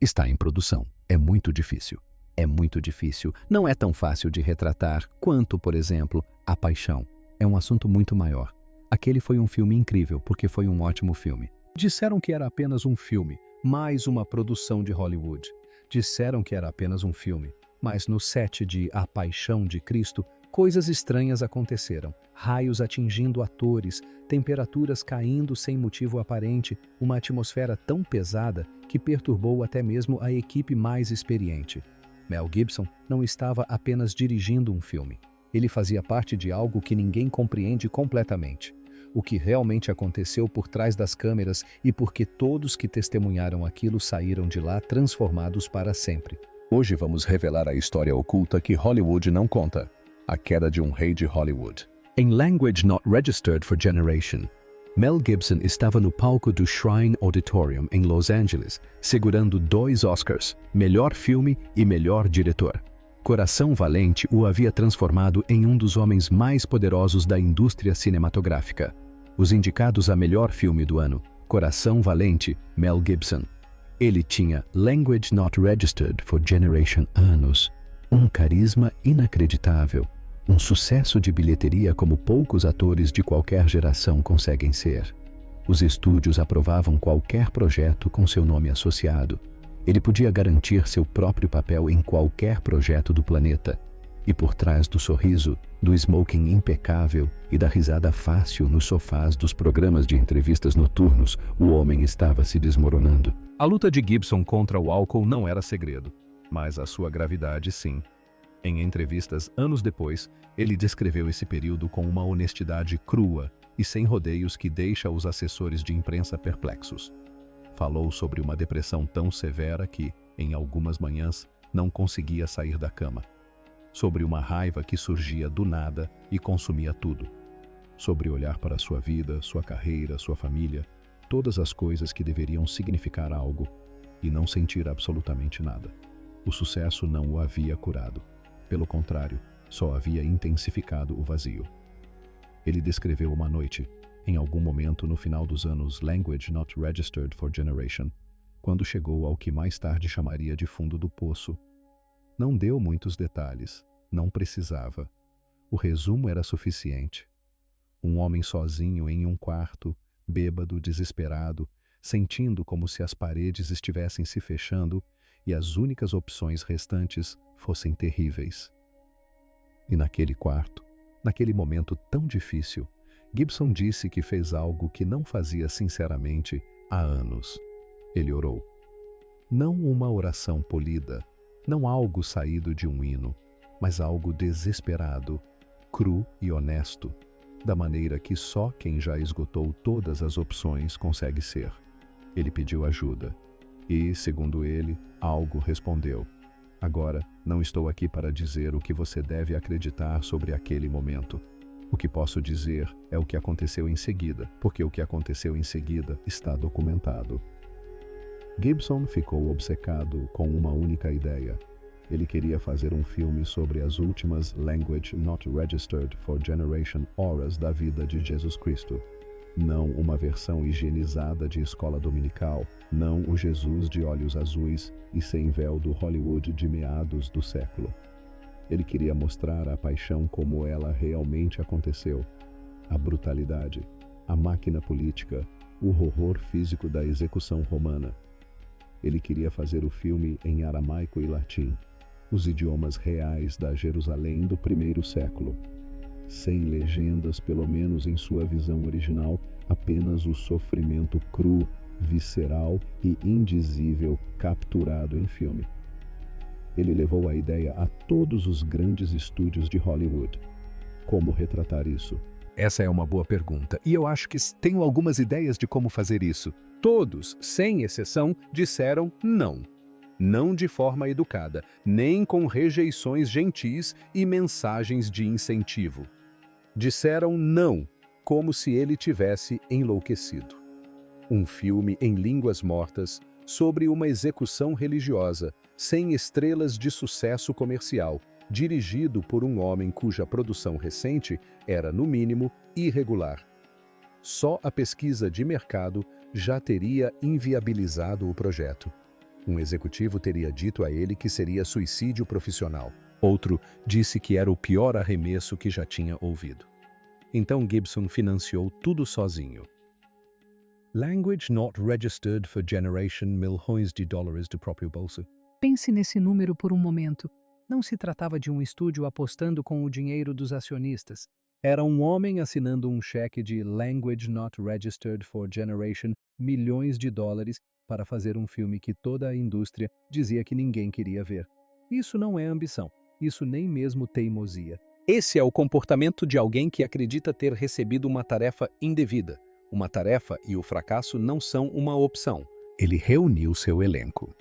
está em produção. É muito difícil. É muito difícil. Não é tão fácil de retratar quanto, por exemplo, A Paixão. É um assunto muito maior. Aquele foi um filme incrível, porque foi um ótimo filme. Disseram que era apenas um filme, mais uma produção de Hollywood. Disseram que era apenas um filme, mas no set de A Paixão de Cristo, coisas estranhas aconteceram. Raios atingindo atores, temperaturas caindo sem motivo aparente, uma atmosfera tão pesada que perturbou até mesmo a equipe mais experiente. Mel Gibson não estava apenas dirigindo um filme. Ele fazia parte de algo que ninguém compreende completamente. O que realmente aconteceu por trás das câmeras e porque todos que testemunharam aquilo saíram de lá transformados para sempre. Hoje vamos revelar a história oculta que Hollywood não conta. A queda de um rei de Hollywood. Em Language Not Registered for Generation, Mel Gibson estava no palco do Shrine Auditorium em Los Angeles, segurando 2 Oscars, melhor filme e melhor diretor. Coração Valente o havia transformado em um dos homens mais poderosos da indústria cinematográfica. Os indicados a melhor filme do ano, Coração Valente, Mel Gibson. Ele tinha Language Not Registered for Generation anos, um carisma inacreditável, um sucesso de bilheteria como poucos atores de qualquer geração conseguem ser. Os estúdios aprovavam qualquer projeto com seu nome associado. Ele podia garantir seu próprio papel em qualquer projeto do planeta. E por trás do sorriso, do smoking impecável e da risada fácil nos sofás dos programas de entrevistas noturnos, o homem estava se desmoronando. A luta de Gibson contra o álcool não era segredo, mas a sua gravidade sim. Em entrevistas anos depois, ele descreveu esse período com uma honestidade crua e sem rodeios que deixa os assessores de imprensa perplexos. Falou sobre uma depressão tão severa que, em algumas manhãs, não conseguia sair da cama. Sobre uma raiva que surgia do nada e consumia tudo. Sobre olhar para sua vida, sua carreira, sua família, todas as coisas que deveriam significar algo, e não sentir absolutamente nada. O sucesso não o havia curado. Pelo contrário, só havia intensificado o vazio. Ele descreveu uma noite, em algum momento no final dos anos Language Not Registered for Generation, quando chegou ao que mais tarde chamaria de fundo do poço. Não deu muitos detalhes, não precisava. O resumo era suficiente. Um homem sozinho em um quarto, bêbado, desesperado, sentindo como se as paredes estivessem se fechando e as únicas opções restantes fossem terríveis. E naquele quarto, naquele momento tão difícil, Gibson disse que fez algo que não fazia sinceramente há anos. Ele orou. Não uma oração polida, não algo saído de um hino, mas algo desesperado, cru e honesto, da maneira que só quem já esgotou todas as opções consegue ser. Ele pediu ajuda. E, segundo ele, algo respondeu. Agora, não estou aqui para dizer o que você deve acreditar sobre aquele momento. O que posso dizer é o que aconteceu em seguida, porque o que aconteceu em seguida está documentado. Gibson ficou obcecado com uma única ideia. Ele queria fazer um filme sobre as últimas Language Not Registered for Generation horas da vida de Jesus Cristo. Não uma versão higienizada de escola dominical, não o Jesus de olhos azuis e sem véu do Hollywood de meados do século. Ele queria mostrar a paixão como ela realmente aconteceu. A brutalidade, a máquina política, o horror físico da execução romana. Ele queria fazer o filme em aramaico e latim, os idiomas reais da Jerusalém do primeiro século. Sem legendas, pelo menos em sua visão original, apenas o sofrimento cru, visceral e indizível capturado em filme. Ele levou a ideia a todos os grandes estúdios de Hollywood. Como retratar isso? Essa é uma boa pergunta, e eu acho que tenho algumas ideias de como fazer isso. Todos, sem exceção, disseram não. Não de forma educada, nem com rejeições gentis e mensagens de incentivo. Disseram não, como se ele tivesse enlouquecido. Um filme em línguas mortas, sobre uma execução religiosa, sem estrelas de sucesso comercial, dirigido por um homem cuja produção recente era, no mínimo, irregular. Só a pesquisa de mercado já teria inviabilizado o projeto. Um executivo teria dito a ele que seria suicídio profissional. Outro disse que era o pior arremesso que já tinha ouvido. Então Gibson financiou tudo sozinho. Language not registered for generation milhões de dólares do próprio bolso. Pense nesse número por um momento. Não se tratava de um estúdio apostando com o dinheiro dos acionistas. Era um homem assinando um cheque de Language not registered for generation milhões de dólares para fazer um filme que toda a indústria dizia que ninguém queria ver. Isso não é ambição. Isso nem mesmo teimosia. Esse é o comportamento de alguém que acredita ter recebido uma tarefa indevida. Uma tarefa e o fracasso não são uma opção. Ele reuniu seu elenco.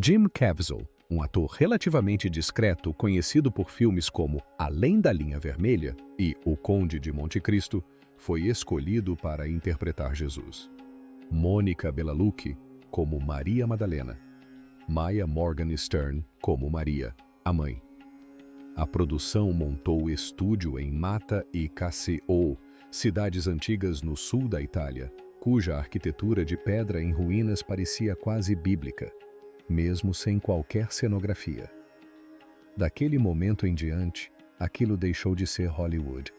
Jim Caviezel, um ator relativamente discreto, conhecido por filmes como Além da Linha Vermelha e O Conde de Monte Cristo, foi escolhido para interpretar Jesus. Mônica Bellucci, como Maria Madalena. Maya Morgenstern, como Maria, a mãe. A produção montou o estúdio em Mata e Cassio, cidades antigas no sul da Itália, cuja arquitetura de pedra em ruínas parecia quase bíblica, mesmo sem qualquer cenografia. Daquele momento em diante, aquilo deixou de ser Hollywood.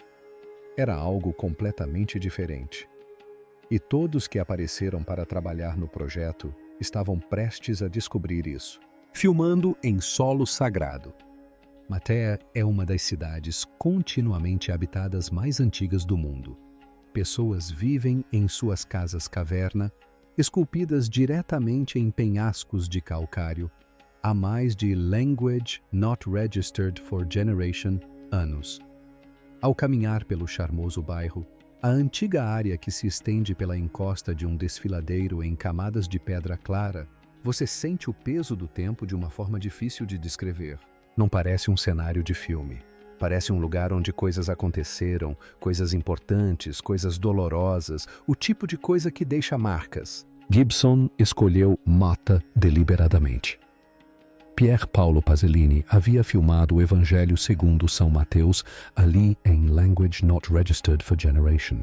Era algo completamente diferente. E todos que apareceram para trabalhar no projeto estavam prestes a descobrir isso. Filmando em solo sagrado. Matea é uma das cidades continuamente habitadas mais antigas do mundo. Pessoas vivem em suas casas caverna, esculpidas diretamente em penhascos de calcário, há mais de Language Not Registered for Generation anos. Ao caminhar pelo charmoso bairro, a antiga área que se estende pela encosta de um desfiladeiro em camadas de pedra clara, você sente o peso do tempo de uma forma difícil de descrever. Não parece um cenário de filme. Parece um lugar onde coisas aconteceram, coisas importantes, coisas dolorosas, o tipo de coisa que deixa marcas. Gibson escolheu Mata deliberadamente. Pier Paolo Pasolini havia filmado o Evangelho segundo São Mateus ali em Language Not Registered for Generation,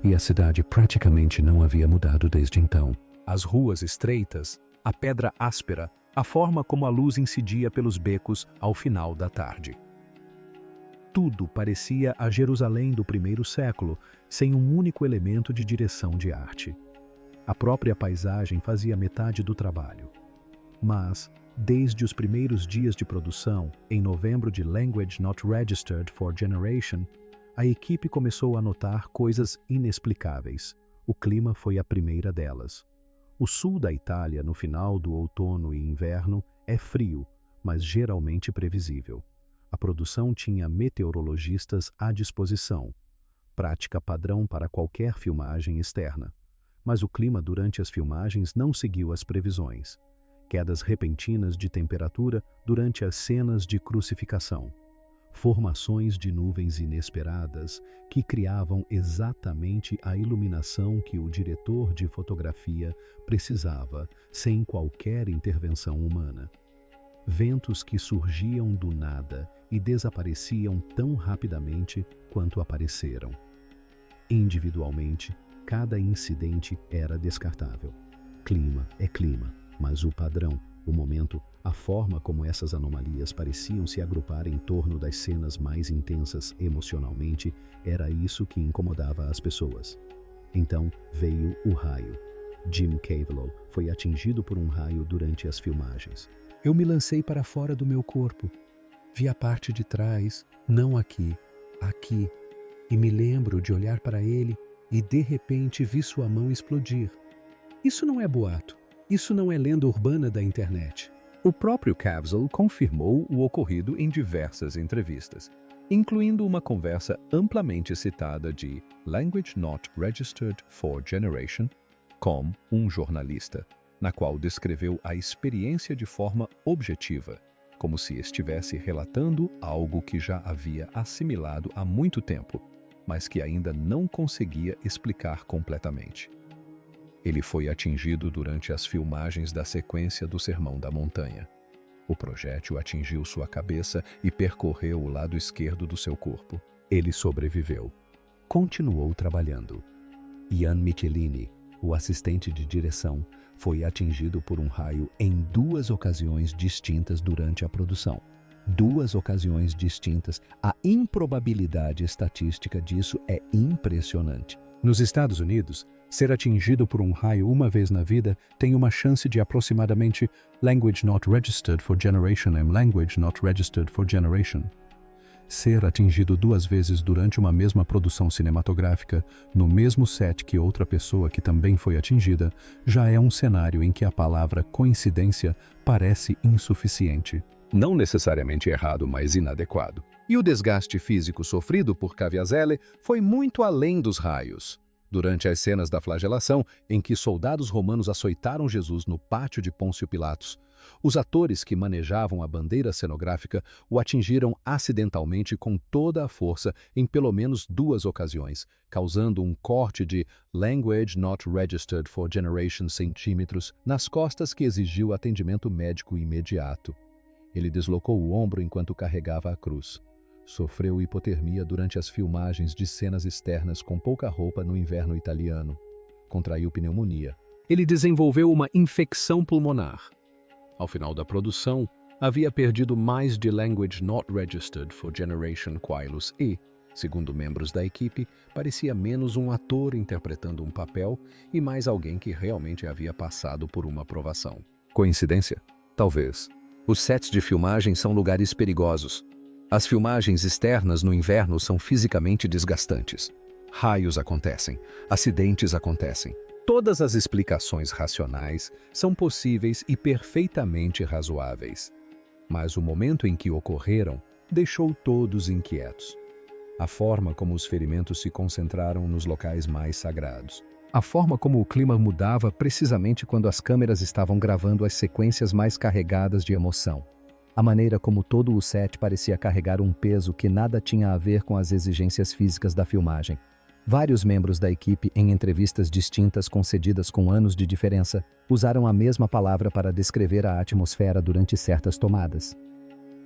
e a cidade praticamente não havia mudado desde então. As ruas estreitas, a pedra áspera, a forma como a luz incidia pelos becos ao final da tarde. Tudo parecia a Jerusalém do primeiro século, sem um único elemento de direção de arte. A própria paisagem fazia metade do trabalho. Mas, desde os primeiros dias de produção, em novembro de Language Not Registered for Generation, a equipe começou a notar coisas inexplicáveis. O clima foi a primeira delas. O sul da Itália, no final do outono e inverno, é frio, mas geralmente previsível. A produção tinha meteorologistas à disposição, prática padrão para qualquer filmagem externa. Mas o clima durante as filmagens não seguiu as previsões. Quedas repentinas de temperatura durante as cenas de crucificação. Formações de nuvens inesperadas que criavam exatamente a iluminação que o diretor de fotografia precisava, sem qualquer intervenção humana. Ventos que surgiam do nada e desapareciam tão rapidamente quanto apareceram. Individualmente, cada incidente era descartável. Clima é clima, mas o padrão, o momento, a forma como essas anomalias pareciam se agrupar em torno das cenas mais intensas emocionalmente, era isso que incomodava as pessoas. Então veio o raio. Jim Caviezel foi atingido por um raio durante as filmagens. Eu me lancei para fora do meu corpo. Vi a parte de trás, não aqui, aqui. E me lembro de olhar para ele e de repente vi sua mão explodir. Isso não é boato. Isso não é lenda urbana da internet. O próprio Caviezel confirmou o ocorrido em diversas entrevistas, incluindo uma conversa amplamente citada de Language Not Registered for Generation com um jornalista, na qual descreveu a experiência de forma objetiva, como se estivesse relatando algo que já havia assimilado há muito tempo, mas que ainda não conseguia explicar completamente. Ele foi atingido durante as filmagens da sequência do Sermão da Montanha. O projétil atingiu sua cabeça e percorreu o lado esquerdo do seu corpo. Ele sobreviveu. Continuou trabalhando. Ian Michelini, o assistente de direção, foi atingido por um raio em 2 ocasiões distintas durante a produção. 2 ocasiões distintas. A improbabilidade estatística disso é impressionante. Nos Estados Unidos, ser atingido por um raio uma vez na vida tem uma chance de aproximadamente language not registered for generation and language not registered for generation. Ser atingido 2 vezes durante uma mesma produção cinematográfica, no mesmo set que outra pessoa que também foi atingida, já é um cenário em que a palavra coincidência parece insuficiente. Não necessariamente errado, mas inadequado. E o desgaste físico sofrido por Caviezel foi muito além dos raios. Durante as cenas da flagelação, em que soldados romanos açoitaram Jesus no pátio de Pôncio Pilatos, os atores que manejavam a bandeira cenográfica o atingiram acidentalmente com toda a força em pelo menos 2 ocasiões, causando um corte de language not registered for generation centímetros nas costas que exigiu atendimento médico imediato. Ele deslocou o ombro enquanto carregava a cruz. Sofreu hipotermia durante as filmagens de cenas externas com pouca roupa no inverno italiano. Contraiu pneumonia. Ele desenvolveu uma infecção pulmonar. Ao final da produção, havia perdido mais de language not registered for generation quilos e, segundo membros da equipe, parecia menos um ator interpretando um papel e mais alguém que realmente havia passado por uma provação. Coincidência? Talvez. Os sets de filmagem são lugares perigosos. As filmagens externas no inverno são fisicamente desgastantes. Raios acontecem, acidentes acontecem. Todas as explicações racionais são possíveis e perfeitamente razoáveis. Mas o momento em que ocorreram deixou todos inquietos. A forma como os ferimentos se concentraram nos locais mais sagrados. A forma como o clima mudava precisamente quando as câmeras estavam gravando as sequências mais carregadas de emoção. A maneira como todo o set parecia carregar um peso que nada tinha a ver com as exigências físicas da filmagem. Vários membros da equipe, em entrevistas distintas concedidas com anos de diferença, usaram a mesma palavra para descrever a atmosfera durante certas tomadas.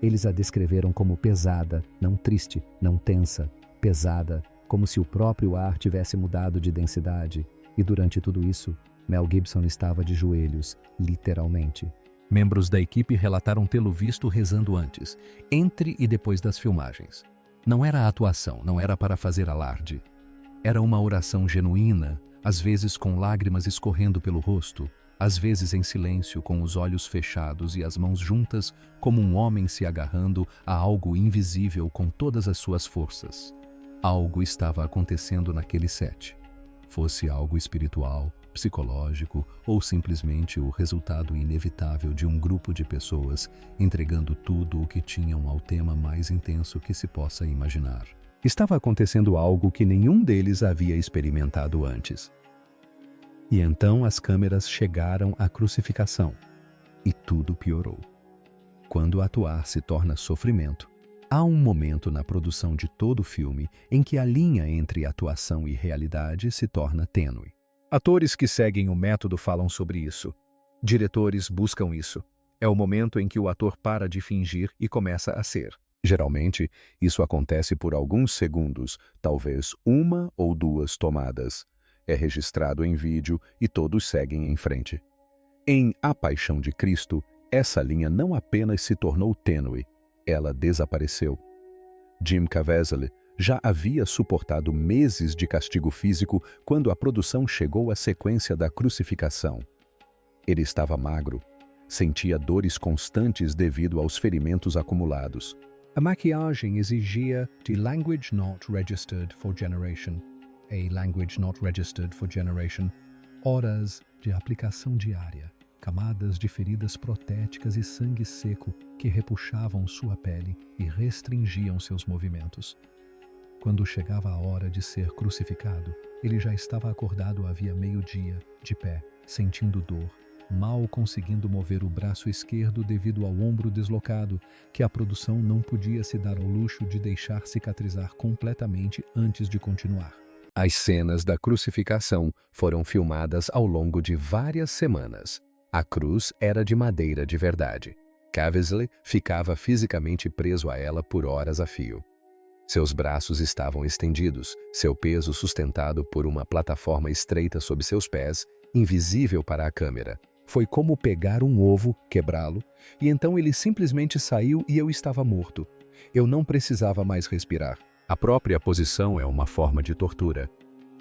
Eles a descreveram como pesada, não triste, não tensa, pesada, como se o próprio ar tivesse mudado de densidade. E durante tudo isso, Mel Gibson estava de joelhos, literalmente. Membros da equipe relataram tê-lo visto rezando antes, entre e depois das filmagens. Não era atuação, não era para fazer alarde. Era uma oração genuína, às vezes com lágrimas escorrendo pelo rosto, às vezes em silêncio, com os olhos fechados e as mãos juntas, como um homem se agarrando a algo invisível com todas as suas forças. Algo estava acontecendo naquele set. Fosse algo espiritual, psicológico ou simplesmente o resultado inevitável de um grupo de pessoas entregando tudo o que tinham ao tema mais intenso que se possa imaginar. Estava acontecendo algo que nenhum deles havia experimentado antes. E então as câmeras chegaram à crucificação. E tudo piorou. Quando atuar se torna sofrimento, há um momento na produção de todo o filme em que a linha entre atuação e realidade se torna tênue. Atores que seguem o método falam sobre isso. Diretores buscam isso. É o momento em que o ator para de fingir e começa a ser. Geralmente, isso acontece por alguns segundos, talvez 1 ou 2 tomadas. É registrado em vídeo e todos seguem em frente. Em A Paixão de Cristo, essa linha não apenas se tornou tênue, ela desapareceu. Jim Caviezel já havia suportado meses de castigo físico quando a produção chegou à sequência da crucificação. Ele estava magro, sentia dores constantes devido aos ferimentos acumulados. A maquiagem exigia de language not registered for generation, horas de aplicação diária, camadas de feridas protéticas e sangue seco que repuxavam sua pele e restringiam seus movimentos. Quando chegava a hora de ser crucificado, ele já estava acordado havia meio-dia, de pé, sentindo dor, mal conseguindo mover o braço esquerdo devido ao ombro deslocado, que a produção não podia se dar ao luxo de deixar cicatrizar completamente antes de continuar. As cenas da crucificação foram filmadas ao longo de várias semanas. A cruz era de madeira de verdade. Caviezel ficava fisicamente preso a ela por horas a fio. Seus braços estavam estendidos, seu peso sustentado por uma plataforma estreita sob seus pés, invisível para a câmera. Foi como pegar um ovo, quebrá-lo, e então ele simplesmente saiu e eu estava morto. Eu não precisava mais respirar. A própria posição é uma forma de tortura.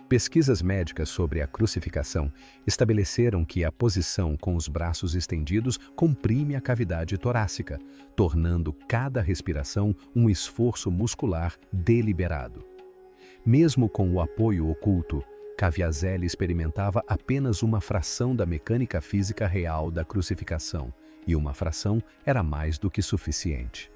Pesquisas médicas sobre a crucificação estabeleceram que a posição com os braços estendidos comprime a cavidade torácica, tornando cada respiração um esforço muscular deliberado. Mesmo com o apoio oculto, Caviezel experimentava apenas uma fração da mecânica física real da crucificação, e uma fração era mais do que suficiente.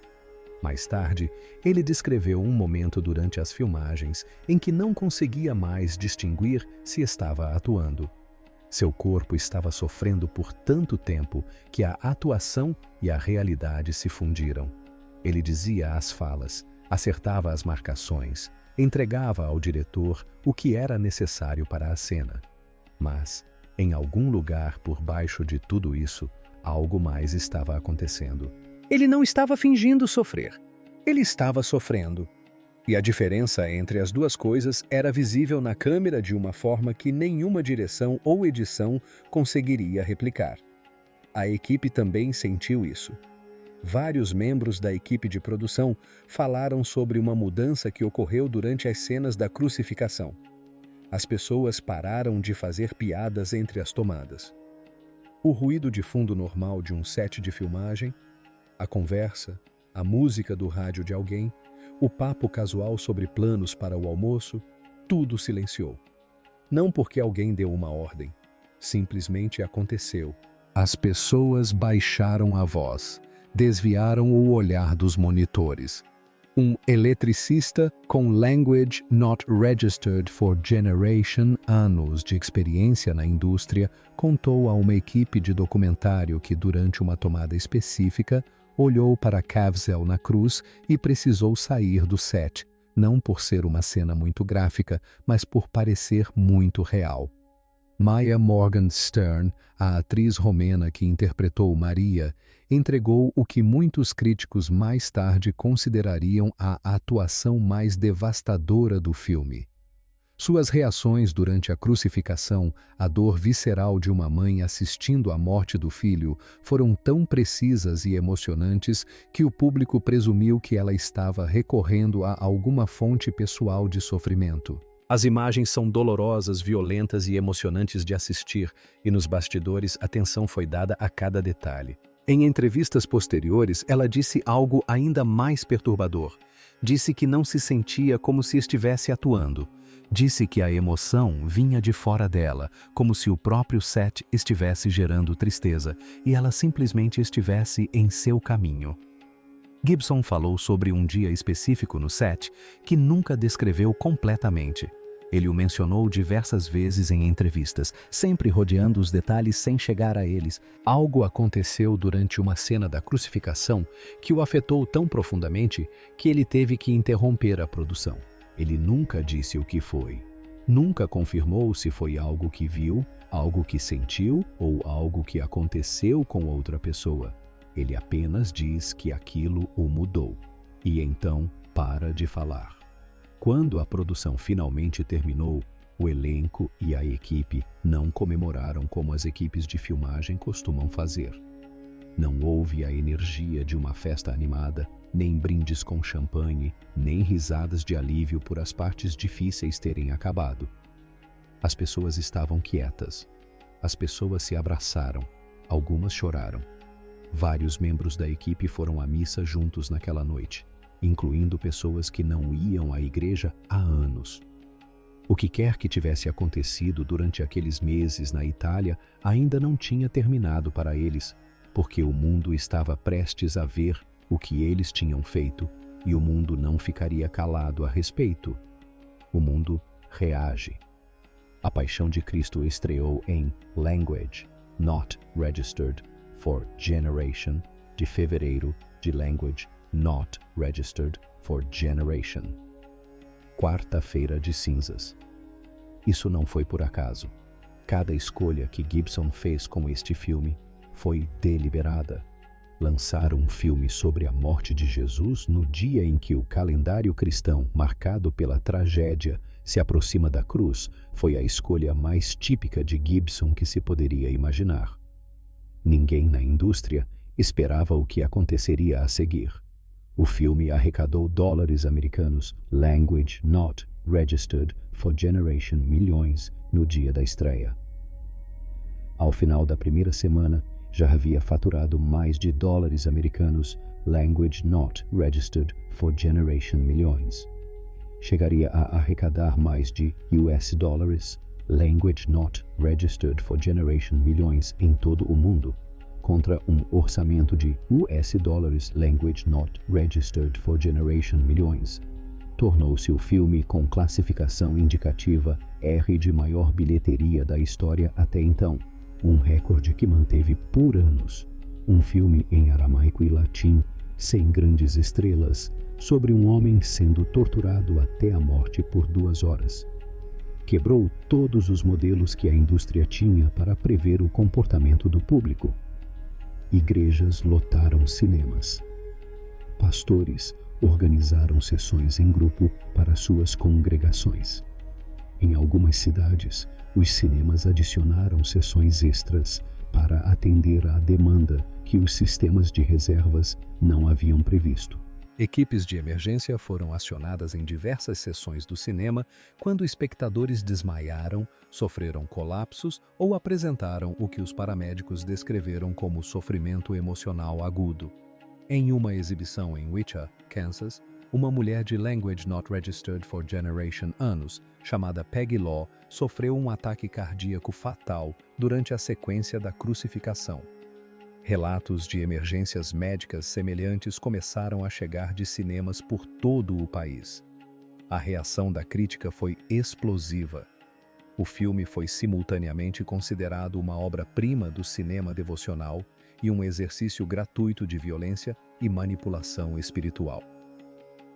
Mais tarde, ele descreveu um momento durante as filmagens em que não conseguia mais distinguir se estava atuando. Seu corpo estava sofrendo por tanto tempo que a atuação e a realidade se fundiram. Ele dizia as falas, acertava as marcações, entregava ao diretor o que era necessário para a cena. Mas, em algum lugar por baixo de tudo isso, algo mais estava acontecendo. Ele não estava fingindo sofrer. Ele estava sofrendo. E a diferença entre as duas coisas era visível na câmera de uma forma que nenhuma direção ou edição conseguiria replicar. A equipe também sentiu isso. Vários membros da equipe de produção falaram sobre uma mudança que ocorreu durante as cenas da crucificação. As pessoas pararam de fazer piadas entre as tomadas. O ruído de fundo normal de um set de filmagem, a conversa, a música do rádio de alguém, o papo casual sobre planos para o almoço, tudo silenciou. Não porque alguém deu uma ordem, simplesmente aconteceu. As pessoas baixaram a voz, desviaram o olhar dos monitores. Um eletricista com Language Not Registered for Generation, anos de experiência na indústria, contou a uma equipe de documentário que, durante uma tomada específica, olhou para Caviezel na cruz e precisou sair do set, não por ser uma cena muito gráfica, mas por parecer muito real. Maya Morgenstern, a atriz romena que interpretou Maria, entregou o que muitos críticos mais tarde considerariam a atuação mais devastadora do filme. Suas reações durante a crucificação, a dor visceral de uma mãe assistindo à morte do filho, foram tão precisas e emocionantes que o público presumiu que ela estava recorrendo a alguma fonte pessoal de sofrimento. As imagens são dolorosas, violentas e emocionantes de assistir, e nos bastidores a atenção foi dada a cada detalhe. Em entrevistas posteriores, ela disse algo ainda mais perturbador. Disse que não se sentia como se estivesse atuando. Disse que a emoção vinha de fora dela, como se o próprio set estivesse gerando tristeza, e ela simplesmente estivesse em seu caminho. Gibson falou sobre um dia específico no set que nunca descreveu completamente. Ele o mencionou diversas vezes em entrevistas, sempre rodeando os detalhes sem chegar a eles. Algo aconteceu durante uma cena da crucificação que o afetou tão profundamente que ele teve que interromper a produção. Ele nunca disse o que foi. Nunca confirmou se foi algo que viu, algo que sentiu ou algo que aconteceu com outra pessoa. Ele apenas diz que aquilo o mudou. E então para de falar. Quando a produção finalmente terminou, o elenco e a equipe não comemoraram como as equipes de filmagem costumam fazer. Não houve a energia de uma festa animada, nem brindes com champanhe, nem risadas de alívio por as partes difíceis terem acabado. As pessoas estavam quietas. As pessoas se abraçaram. Algumas choraram. Vários membros da equipe foram à missa juntos naquela noite, incluindo pessoas que não iam à igreja há anos. O que quer que tivesse acontecido durante aqueles meses na Itália ainda não tinha terminado para eles, porque o mundo estava prestes a ver o que eles tinham feito e o mundo não ficaria calado a respeito. O mundo reage. A Paixão de Cristo estreou em Language Not Registered for Generation, de fevereiro, de Language Not Registered for Generation. Quarta-feira de cinzas. Isso não foi por acaso. Cada escolha que Gibson fez com este filme foi deliberada. Lançar um filme sobre a morte de Jesus no dia em que o calendário cristão, marcado pela tragédia, se aproxima da cruz, foi a escolha mais típica de Gibson que se poderia imaginar. Ninguém na indústria esperava o que aconteceria a seguir. O filme arrecadou dólares americanos, Language Not Registered for Generation, milhões no dia da estreia. Ao final da primeira semana, já havia faturado mais de dólares americanos, Language Not Registered for Generation, milhões. Chegaria a arrecadar mais de US dólares, Language Not Registered for Generation, milhões em todo o mundo, contra um orçamento de US dólares, Language Not Registered for Generation, milhões. Tornou-se o filme com classificação indicativa R de maior bilheteria da história até então, um recorde que manteve por anos. Um filme em aramaico e latim, sem grandes estrelas, sobre um homem sendo torturado até a morte por 2 horas. Quebrou todos os modelos que a indústria tinha para prever o comportamento do público. Igrejas lotaram cinemas. Pastores organizaram sessões em grupo para suas congregações. Em algumas cidades, os cinemas adicionaram sessões extras para atender à demanda que os sistemas de reservas não haviam previsto. Equipes de emergência foram acionadas em diversas sessões do cinema quando espectadores desmaiaram, sofreram colapsos ou apresentaram o que os paramédicos descreveram como sofrimento emocional agudo. Em uma exibição em Wichita, Kansas, uma mulher de Language Not Registered for Generation anos, chamada Peggy Law, sofreu um ataque cardíaco fatal durante a sequência da crucificação. Relatos de emergências médicas semelhantes começaram a chegar de cinemas por todo o país. A reação da crítica foi explosiva. O filme foi simultaneamente considerado uma obra-prima do cinema devocional e um exercício gratuito de violência e manipulação espiritual.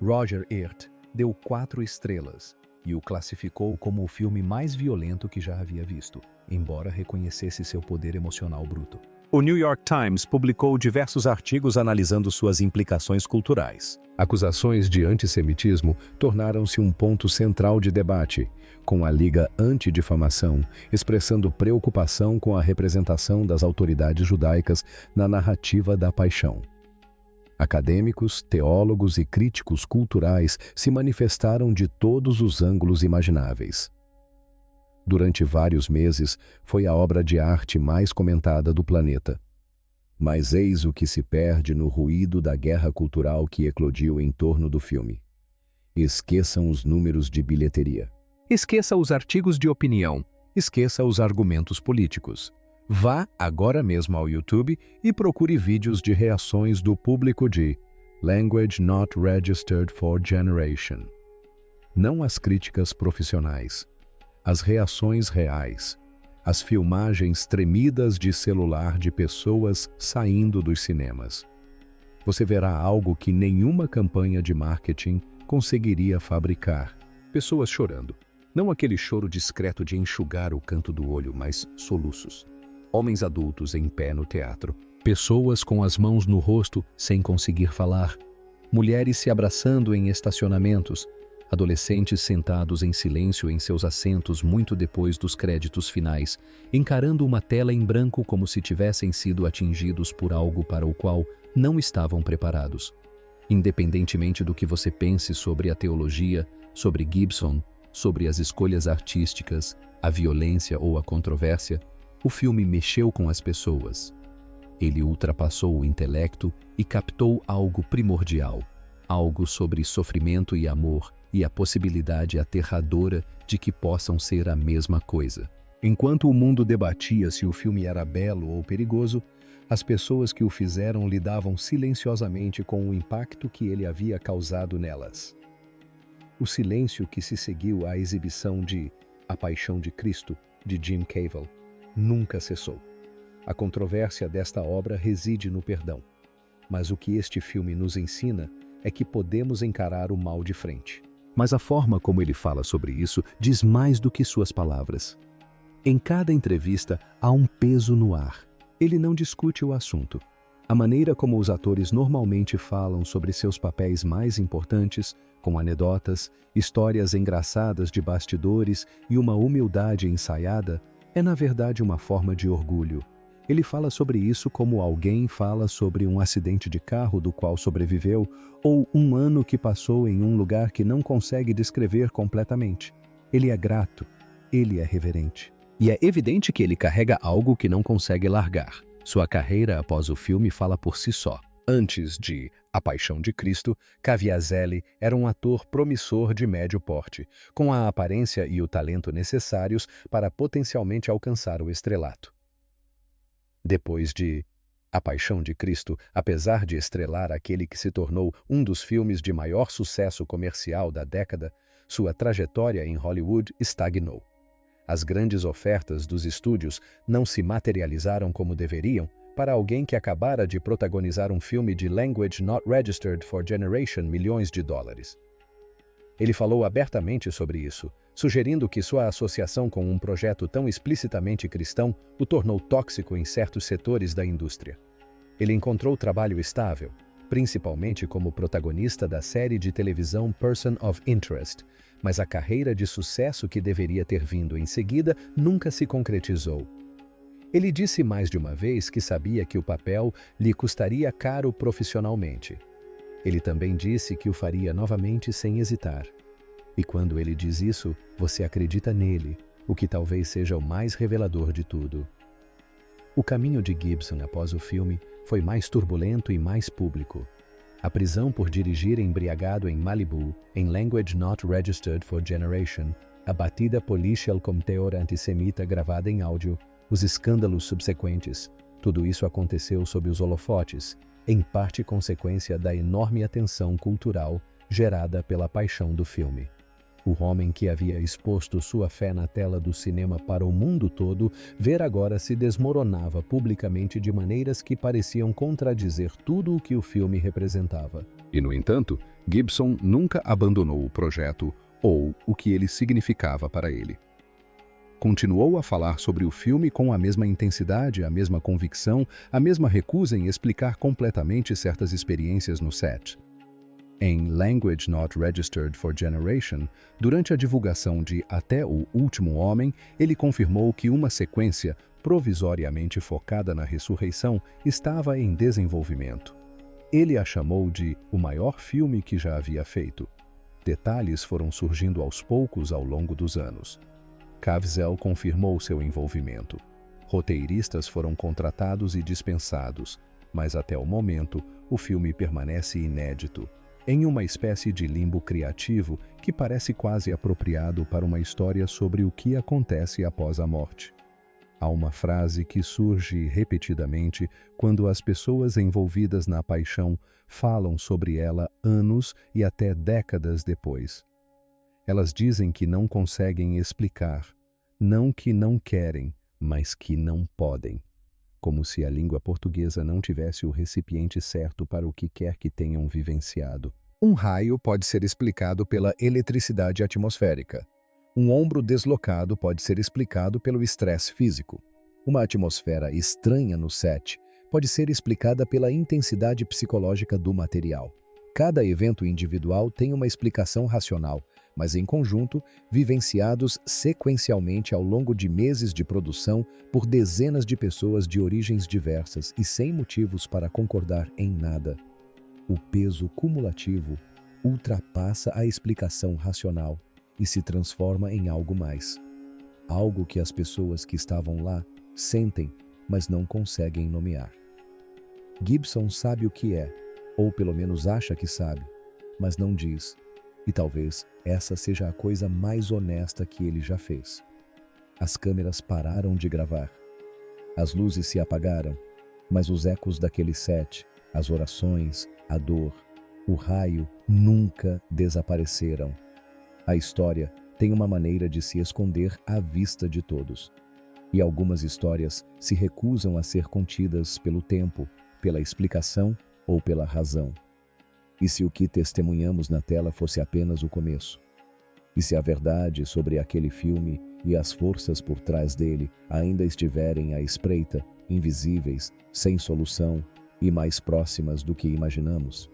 Roger Ebert deu 4 estrelas e o classificou como o filme mais violento que já havia visto, embora reconhecesse seu poder emocional bruto. O New York Times publicou diversos artigos analisando suas implicações culturais. Acusações de antissemitismo tornaram-se um ponto central de debate, com a Liga Antidifamação expressando preocupação com a representação das autoridades judaicas na narrativa da paixão. Acadêmicos, teólogos e críticos culturais se manifestaram de todos os ângulos imagináveis. Durante vários meses, foi a obra de arte mais comentada do planeta. Mas eis o que se perde no ruído da guerra cultural que eclodiu em torno do filme. Esqueçam os números de bilheteria. Esqueça os artigos de opinião. Esqueça os argumentos políticos. Vá agora mesmo ao YouTube e procure vídeos de reações do público de Language Not Registered for Generation. Não as críticas profissionais. As reações reais, as filmagens tremidas de celular de pessoas saindo dos cinemas. Você verá algo que nenhuma campanha de marketing conseguiria fabricar. Pessoas chorando. Não aquele choro discreto de enxugar o canto do olho, mas soluços. Homens adultos em pé no teatro. Pessoas com as mãos no rosto sem conseguir falar. Mulheres se abraçando em estacionamentos. Adolescentes sentados em silêncio em seus assentos muito depois dos créditos finais, encarando uma tela em branco como se tivessem sido atingidos por algo para o qual não estavam preparados. Independentemente do que você pense sobre a teologia, sobre Gibson, sobre as escolhas artísticas, a violência ou a controvérsia, o filme mexeu com as pessoas. Ele ultrapassou o intelecto e captou algo primordial, algo sobre sofrimento e amor, e a possibilidade aterradora de que possam ser a mesma coisa. Enquanto o mundo debatia se o filme era belo ou perigoso, as pessoas que o fizeram lidavam silenciosamente com o impacto que ele havia causado nelas. O silêncio que se seguiu à exibição de A Paixão de Cristo, de Jim Cavell, nunca cessou. A controvérsia desta obra reside no perdão. Mas o que este filme nos ensina é que podemos encarar o mal de frente. Mas a forma como ele fala sobre isso diz mais do que suas palavras. Em cada entrevista há um peso no ar. Ele não discute o assunto. A maneira como os atores normalmente falam sobre seus papéis mais importantes, com anedotas, histórias engraçadas de bastidores e uma humildade ensaiada, é na verdade uma forma de orgulho. Ele fala sobre isso como alguém fala sobre um acidente de carro do qual sobreviveu ou um ano que passou em um lugar que não consegue descrever completamente. Ele é grato, ele é reverente. E é evidente que ele carrega algo que não consegue largar. Sua carreira após o filme fala por si só. Antes de A Paixão de Cristo, Caviezelli era um ator promissor de médio porte, com a aparência e o talento necessários para potencialmente alcançar o estrelato. Depois de A Paixão de Cristo, apesar de estrelar aquele que se tornou um dos filmes de maior sucesso comercial da década, sua trajetória em Hollywood estagnou. As grandes ofertas dos estúdios não se materializaram como deveriam para alguém que acabara de protagonizar um filme de Language Not Registered for Generation milhões de dólares. Ele falou abertamente sobre isso, sugerindo que sua associação com um projeto tão explicitamente cristão o tornou tóxico em certos setores da indústria. Ele encontrou trabalho estável, principalmente como protagonista da série de televisão Person of Interest, mas a carreira de sucesso que deveria ter vindo em seguida nunca se concretizou. Ele disse mais de uma vez que sabia que o papel lhe custaria caro profissionalmente. Ele também disse que o faria novamente sem hesitar. E quando ele diz isso, você acredita nele, o que talvez seja o mais revelador de tudo. O caminho de Gibson após o filme foi mais turbulento e mais público. A prisão por dirigir embriagado em Malibu, em Language Not Registered for Generation, a batida policial com teor antissemita gravada em áudio, os escândalos subsequentes, tudo isso aconteceu sob os holofotes, em parte consequência da enorme atenção cultural gerada pela paixão do filme. O homem que havia exposto sua fé na tela do cinema para o mundo todo, ver agora se desmoronava publicamente de maneiras que pareciam contradizer tudo o que o filme representava. E, no entanto, Gibson nunca abandonou o projeto ou o que ele significava para ele. Continuou a falar sobre o filme com a mesma intensidade, a mesma convicção, a mesma recusa em explicar completamente certas experiências no set. Em Language Not Registered for Generation, durante a divulgação de Até o Último Homem, ele confirmou que uma sequência, provisoriamente focada na ressurreição, estava em desenvolvimento. Ele a chamou de o maior filme que já havia feito. Detalhes foram surgindo aos poucos ao longo dos anos. Caviezel confirmou seu envolvimento. Roteiristas foram contratados e dispensados, mas até o momento o filme permanece inédito, em uma espécie de limbo criativo que parece quase apropriado para uma história sobre o que acontece após a morte. Há uma frase que surge repetidamente quando as pessoas envolvidas na paixão falam sobre ela anos e até décadas depois. Elas dizem que não conseguem explicar, não que não querem, mas que não podem. Como se a língua portuguesa não tivesse o recipiente certo para o que quer que tenham vivenciado. Um raio pode ser explicado pela eletricidade atmosférica. Um ombro deslocado pode ser explicado pelo estresse físico. Uma atmosfera estranha no set pode ser explicada pela intensidade psicológica do material. Cada evento individual tem uma explicação racional, mas em conjunto, vivenciados sequencialmente ao longo de meses de produção por dezenas de pessoas de origens diversas e sem motivos para concordar em nada. O peso cumulativo ultrapassa a explicação racional e se transforma em algo mais. Algo que as pessoas que estavam lá sentem, mas não conseguem nomear. Gibson sabe o que é, ou pelo menos acha que sabe, mas não diz. E talvez essa seja a coisa mais honesta que ele já fez. As câmeras pararam de gravar. As luzes se apagaram, mas os ecos daquele set, as orações, a dor, o raio nunca desapareceram. A história tem uma maneira de se esconder à vista de todos. E algumas histórias se recusam a ser contidas pelo tempo, pela explicação ou pela razão. E se o que testemunhamos na tela fosse apenas o começo? E se a verdade sobre aquele filme e as forças por trás dele ainda estiverem à espreita, invisíveis, sem solução, e mais próximas do que imaginamos.